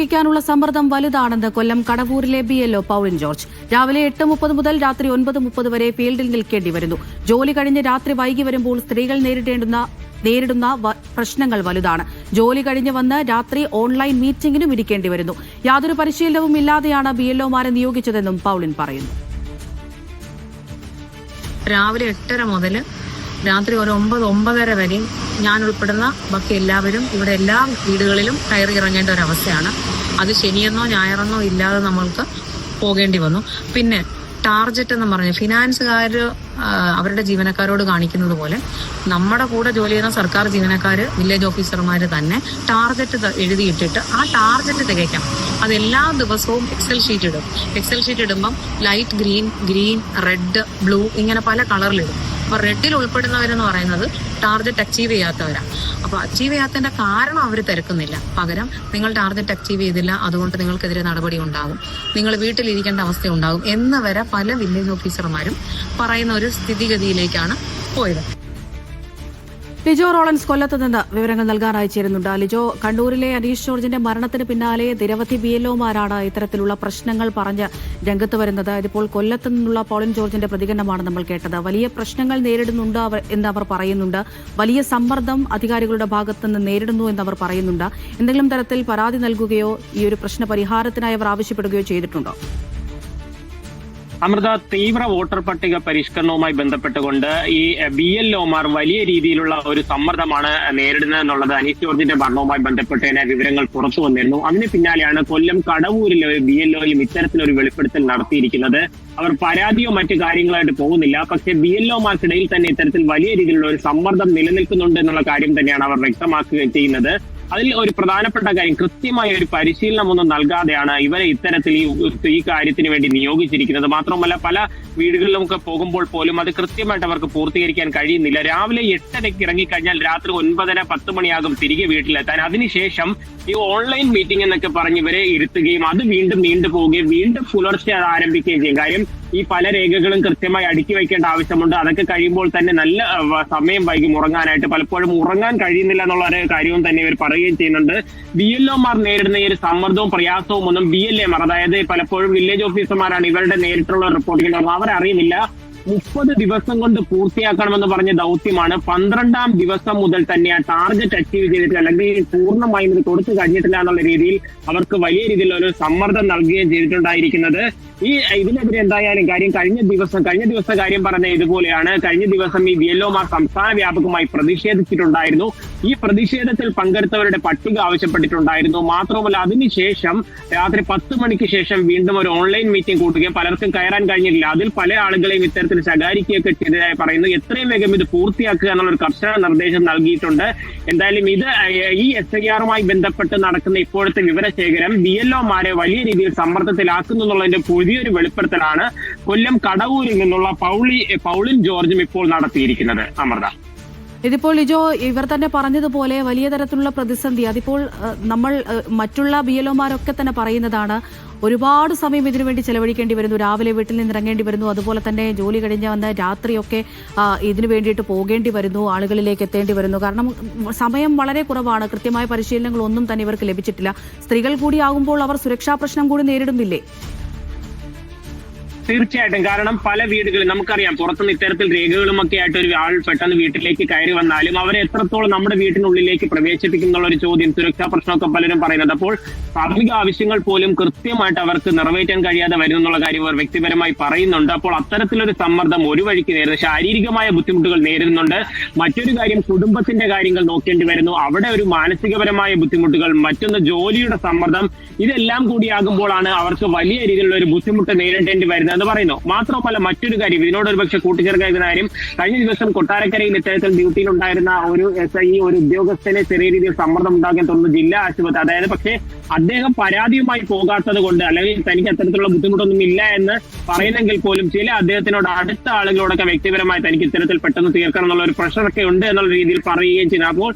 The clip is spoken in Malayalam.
ാനുള്ള സമ്മർദ്ദം വലുതാണെന്ന് കൊല്ലം കടവൂരിലെ BLO പൗളിൻ ജോർജ്. രാവിലെ 8:30 മുതൽ രാത്രി 9:30 വരെ ഫീൽഡിൽ നിൽക്കേണ്ടി വരുന്നു. ജോലി കഴിഞ്ഞ് രാത്രി വൈകി വരുമ്പോൾ സ്ത്രീകൾ നേരിടുന്ന പ്രശ്നങ്ങൾ വലുതാണ്. ജോലി കഴിഞ്ഞ് വന്ന് രാത്രി ഓൺലൈൻ മീറ്റിംഗിനും ഇരിക്കേണ്ടി വരുന്നു. യാതൊരു പരിശീലനവും ഇല്ലാതെയാണ് BLOമാരെ നിയോഗിച്ചതെന്നും പൗളിൻ പറയുന്നു. രാവിലെ 8:30 മുതൽ രാത്രി ഒരു 9-9:30 വരെയും ഞാൻ ഉൾപ്പെടുന്ന ബാക്കി എല്ലാവരും ഇവിടെ എല്ലാ വീടുകളിലും കയറി ഇറങ്ങേണ്ട ഒരു അവസ്ഥയാണ്. അത് ശനിയെന്നോ ഞായറെന്നോ ഇല്ലാതെ നമ്മൾക്ക് പോകേണ്ടി വന്നു. പിന്നെ ടാർജറ്റ് എന്ന് പറഞ്ഞ് ഫിനാൻസുകാർ അവരുടെ ജീവനക്കാരോട് കാണിക്കുന്നത് പോലെ നമ്മുടെ കൂടെ ജോലി ചെയ്യുന്ന സർക്കാർ ജീവനക്കാർ വില്ലേജ് ഓഫീസർമാർ തന്നെ ടാർജറ്റ് എഴുതിയിട്ടിട്ട് ആ ടാർജറ്റ് തികയ്ക്കണം. അത് എല്ലാ ദിവസവും എക്സൽ ഷീറ്റ് ഇടുമ്പം ലൈറ്റ് ഗ്രീൻ റെഡ് ബ്ലൂ ഇങ്ങനെ പല കളറിലിടും. അപ്പൊ റെഡിൽ ഉൾപ്പെടുന്നവരെന്ന് പറയുന്നത് ടാർജറ്റ് അച്ചീവ് ചെയ്യാത്തവരാണ്. അപ്പൊ അച്ചീവ് ചെയ്യാത്തതിന്റെ കാരണം അവർ തിരക്കുന്നില്ല. പകരം നിങ്ങൾ ടാർജറ്റ് അച്ചീവ് ചെയ്തില്ല, അതുകൊണ്ട് നിങ്ങൾക്കെതിരെ നടപടി ഉണ്ടാകും, നിങ്ങൾ വീട്ടിലിരിക്കേണ്ട അവസ്ഥ ഉണ്ടാകും എന്ന് വരെ പല വില്ലേജ് ഓഫീസർമാരും പറയുന്ന ഒരു സ്ഥിതിഗതിയിലേക്കാണ് പോയത്. ലിജോ റോളൻസ് കൊല്ലത്ത് നിന്ന് വിവരങ്ങൾ നൽകാനായി ചേരുന്നുണ്ട്. ലിജോ, കണ്ണൂരിലെ അനീഷ് ജോർജിന്റെ മരണത്തിന് പിന്നാലെ നിരവധി BLOമാരാണ് ഇത്തരത്തിലുള്ള പ്രശ്നങ്ങൾ പറഞ്ഞ് രംഗത്ത് വരുന്നത്. ഇതിപ്പോൾ കൊല്ലത്ത് നിന്നുള്ള പൗളിൻ ജോർജിന്റെ പ്രതികരണമാണ് നമ്മൾ കേട്ടത്. വലിയ പ്രശ്നങ്ങൾ നേരിടുന്നുണ്ട് എന്ന് അവർ പറയുന്നുണ്ട്. വലിയ സമ്മർദ്ദം അധികാരികളുടെ ഭാഗത്തു നിന്ന് നേരിടുന്നു എന്ന് അവർ പറയുന്നുണ്ട്. എന്തെങ്കിലും തരത്തിൽ പരാതി നൽകുകയോ ഈ ഒരു പ്രശ്ന പരിഹാരത്തിനായി അവർ ആവശ്യപ്പെടുകയോ ചെയ്തിട്ടുണ്ടോ? അമൃത, തീവ്ര വോട്ടർ പട്ടിക പരിഷ്കരണവുമായി ബന്ധപ്പെട്ടുകൊണ്ട് ഈ BLOമാർ വലിയ രീതിയിലുള്ള ഒരു സമ്മർദ്ദമാണ് നേരിടുന്നത് എന്നുള്ളത് അനീഷ് ജോർജിന്റെ മരണവുമായി ബന്ധപ്പെട്ട് തന്നെ വിവരങ്ങൾ പുറത്തു വന്നിരുന്നു. അതിന് പിന്നാലെയാണ് കൊല്ലം കടവൂരിലെ ഒരു BLOയും ഇത്തരത്തിലൊരു വെളിപ്പെടുത്തൽ നടത്തിയിരിക്കുന്നത്. അവർ പരാതിയോ മറ്റു കാര്യങ്ങളായിട്ട് പോകുന്നില്ല, പക്ഷേ BLOമാർക്കിടയിൽ തന്നെ ഇത്തരത്തിൽ വലിയ രീതിയിലുള്ള ഒരു സമ്മർദ്ദം നിലനിൽക്കുന്നുണ്ട് എന്നുള്ള കാര്യം തന്നെയാണ് അവർ വ്യക്തമാക്കുകയും ചെയ്യുന്നത്. അതിൽ ഒരു പ്രധാനപ്പെട്ട കാര്യം, കൃത്യമായ ഒരു പരിശീലനമൊന്നും നൽകാതെയാണ് ഇവരെ ഇത്തരത്തിൽ ഈ കാര്യത്തിന് വേണ്ടി നിയോഗിച്ചിരിക്കുന്നത്. മാത്രമല്ല പല വീടുകളിലുമൊക്കെ പോകുമ്പോൾ പോലും അത് കൃത്യമായിട്ട് അവർക്ക് പൂർത്തീകരിക്കാൻ കഴിയുന്നില്ല. രാവിലെ 8:30 ഇറങ്ങിക്കഴിഞ്ഞാൽ രാത്രി 9:10 മണിയാകും തിരികെ വീട്ടിലെത്താൻ. അതിനുശേഷം ഈ ഓൺലൈൻ മീറ്റിംഗ് എന്നൊക്കെ പറഞ്ഞ് ഇവരെ ഇരുത്തുകയും അത് വീണ്ടും നീണ്ടുപോവുകയും വീണ്ടും പുലർച്ചെ അത് ആരംഭിക്കുകയും ചെയ്യും. കാര്യം ഈ പല രേഖകളും കൃത്യമായി അടുക്കി വയ്ക്കേണ്ട ആവശ്യമുണ്ട്. അതൊക്കെ കഴിയുമ്പോൾ തന്നെ നല്ല സമയം വൈകും ഉറങ്ങാനായിട്ട്. പലപ്പോഴും ഉറങ്ങാൻ കഴിയുന്നില്ല എന്നുള്ള ഒരു കാര്യവും തന്നെ ഇവർ പറയുകയും ചെയ്യുന്നുണ്ട്. BLOമാർ നേരിടുന്ന ഈ ഒരു സമ്മർദ്ദവും പ്രയാസവും ഒന്നും BLAമാർ, അതായത് പലപ്പോഴും വില്ലേജ് ഓഫീസർമാരാണ് ഇവരുടെ നേരിട്ടുള്ള റിപ്പോർട്ടിംഗ്, അവരറിയുന്നില്ല. 30 ദിവസം കൊണ്ട് പൂർത്തിയാക്കണമെന്ന് പറഞ്ഞ ദൗത്യമാണ് 12ാം ദിവസം മുതൽ തന്നെ ആ ടാർഗറ്റ് അച്ചീവ് ചെയ്തിട്ടില്ല, അല്ലെങ്കിൽ പൂർണ്ണമായും ഇത് കൊടുത്തു കഴിഞ്ഞിട്ടില്ല എന്നുള്ള രീതിയിൽ അവർക്ക് വലിയ രീതിയിലുള്ള ഒരു സമ്മർദ്ദം നൽകുകയും ചെയ്തിട്ടുണ്ടായിരിക്കുന്നത്. ഇതിനെതിരെ എന്തായാലും കഴിഞ്ഞ ദിവസം കാര്യം പറഞ്ഞ ഇതുപോലെയാണ്. കഴിഞ്ഞ ദിവസം ഈ BLOമാർ സംസ്ഥാന വ്യാപകമായി പ്രതിഷേധിച്ചിട്ടുണ്ടായിരുന്നു. ഈ പ്രതിഷേധത്തിൽ പങ്കെടുത്തവരുടെ പട്ടിക ആവശ്യപ്പെട്ടിട്ടുണ്ടായിരുന്നു. മാത്രമല്ല അതിനുശേഷം രാത്രി 10 മണിക്ക് ശേഷം വീണ്ടും ഒരു ഓൺലൈൻ മീറ്റിംഗ് കൂട്ടുകയും പലർക്കും കയറാൻ കഴിഞ്ഞില്ല. അതിൽ പല ആളുകളെയും ഇത്തരത്തിൽ ശകാരിക്കുകയൊക്കെ ചെയ്തതായി പറയുന്നു. എത്രയും വേഗം ഇത് പൂർത്തിയാക്കുക എന്നുള്ള ഒരു കർശന നിർദ്ദേശം നൽകിയിട്ടുണ്ട്. എന്തായാലും ഇത് ഈ SIRമായി ബന്ധപ്പെട്ട് നടക്കുന്ന ഇപ്പോഴത്തെ വിവരശേഖരം BLOമാരെ വലിയ രീതിയിൽ സമ്മർദ്ദത്തിലാക്കുന്നു എന്നുള്ളതിന്റെ പുതിയൊരു വെളിപ്പെടുത്തലാണ് കൊല്ലം കടവൂരിൽ നിന്നുള്ള പൗളിൻ ജോർജും ഇപ്പോൾ നടത്തിയിരിക്കുന്നത്. അമൃത, ഇതിപ്പോൾ ലിജോ ഇവർ തന്നെ പറഞ്ഞതുപോലെ വലിയ തരത്തിലുള്ള പ്രതിസന്ധി, അതിപ്പോൾ നമ്മൾ മറ്റുള്ള BLOമാരൊക്കെ തന്നെ പറയുന്നതാണ്. ഒരുപാട് സമയം ഇതിനുവേണ്ടി ചെലവഴിക്കേണ്ടി വരുന്നു, രാവിലെ വീട്ടിൽ നിന്ന് ഇറങ്ങേണ്ടി വരുന്നു, അതുപോലെ തന്നെ ജോലി കഴിഞ്ഞ് വന്ന് രാത്രിയൊക്കെ ഇതിനു വേണ്ടിയിട്ട് പോകേണ്ടി വരുന്നു, ആളുകളിലേക്ക് എത്തേണ്ടി വരുന്നു. കാരണം സമയം വളരെ കുറവാണ്, കൃത്യമായ പരിശീലനങ്ങളൊന്നും തന്നെ ഇവർക്ക് ലഭിച്ചിട്ടില്ല. സ്ത്രീകൾ കൂടിയാകുമ്പോൾ അവർ സുരക്ഷാ പ്രശ്നം കൂടി നേരിടുന്നില്ലേ? തീർച്ചയായിട്ടും. കാരണം പല വീടുകളിൽ നമുക്കറിയാം, പുറത്തുനിന്ന് ഇത്തരത്തിൽ രേഖകളുമൊക്കെ ആയിട്ട് ഒരു ആൾ പെട്ടെന്ന് വീട്ടിലേക്ക് കയറി വന്നാലും അവരെ എത്രത്തോളം നമ്മുടെ വീട്ടിനുള്ളിലേക്ക് പ്രവേശിപ്പിക്കുന്നുള്ള ഒരു ചോദ്യം, സുരക്ഷാ പ്രശ്നമൊക്കെ പലരും പറയുന്നത്. അപ്പോൾ പ്രാഥമിക ആവശ്യങ്ങൾ പോലും കൃത്യമായിട്ട് അവർക്ക് നിറവേറ്റാൻ കഴിയാതെ വരുന്നുള്ള കാര്യം അവർ വ്യക്തിപരമായി പറയുന്നുണ്ട്. അപ്പോൾ അത്തരത്തിലൊരു സമ്മർദ്ദം ഒരു വഴിക്ക് നേരിടുന്നു, ശാരീരികമായ ബുദ്ധിമുട്ടുകൾ നേരിടുന്നുണ്ട്. മറ്റൊരു കാര്യം, കുടുംബത്തിന്റെ കാര്യങ്ങൾ നോക്കേണ്ടി വരുന്നു, അവിടെ ഒരു മാനസികപരമായ ബുദ്ധിമുട്ടുകൾ, മറ്റൊന്ന് ജോലിയുടെ സമ്മർദ്ദം. ഇതെല്ലാം കൂടിയാകുമ്പോഴാണ് അവർക്ക് വലിയ രീതിയിലുള്ള ഒരു ബുദ്ധിമുട്ട് നേരിടേണ്ടി വരുന്നത് എന്ന് പറയുന്നു. മാത്രമല്ല മറ്റൊരു കാര്യം, ഇതിനോട് ഒരുപക്ഷെ കൂട്ടിച്ചേർക്കുന്ന കാര്യം, കഴിഞ്ഞ ദിവസം കൊട്ടാരക്കരയിൽ ഇത്തരത്തിൽ ഡ്യൂട്ടിയിലുണ്ടായിരുന്ന ഒരു SI ഒരു ഉദ്യോഗസ്ഥനെ ചെറിയ രീതിയിൽ സമ്മർദ്ദം ഉണ്ടാക്കാൻ തോന്നുന്നു ജില്ലാ ആശുപത്രി. അതായത് പക്ഷേ അദ്ദേഹം പരാതിയുമായി പോകാത്തത് കൊണ്ട്, അല്ലെങ്കിൽ തനിക്ക് അത്തരത്തിലുള്ള ബുദ്ധിമുട്ടൊന്നും ഇല്ല എന്ന് പറയുന്നെങ്കിൽ പോലും ചില അദ്ദേഹത്തിനോട് അടുത്ത ആളുകളോടൊക്കെ വ്യക്തിപരമായി തനിക്ക് ഇത്തരത്തിൽ പെട്ടെന്ന് തീർക്കണം എന്നുള്ള ഒരു പ്രഷറൊക്കെ ഉണ്ട് എന്നുള്ള രീതിയിൽ പറയുകയും ചെയ്യുന്നു. അപ്പോൾ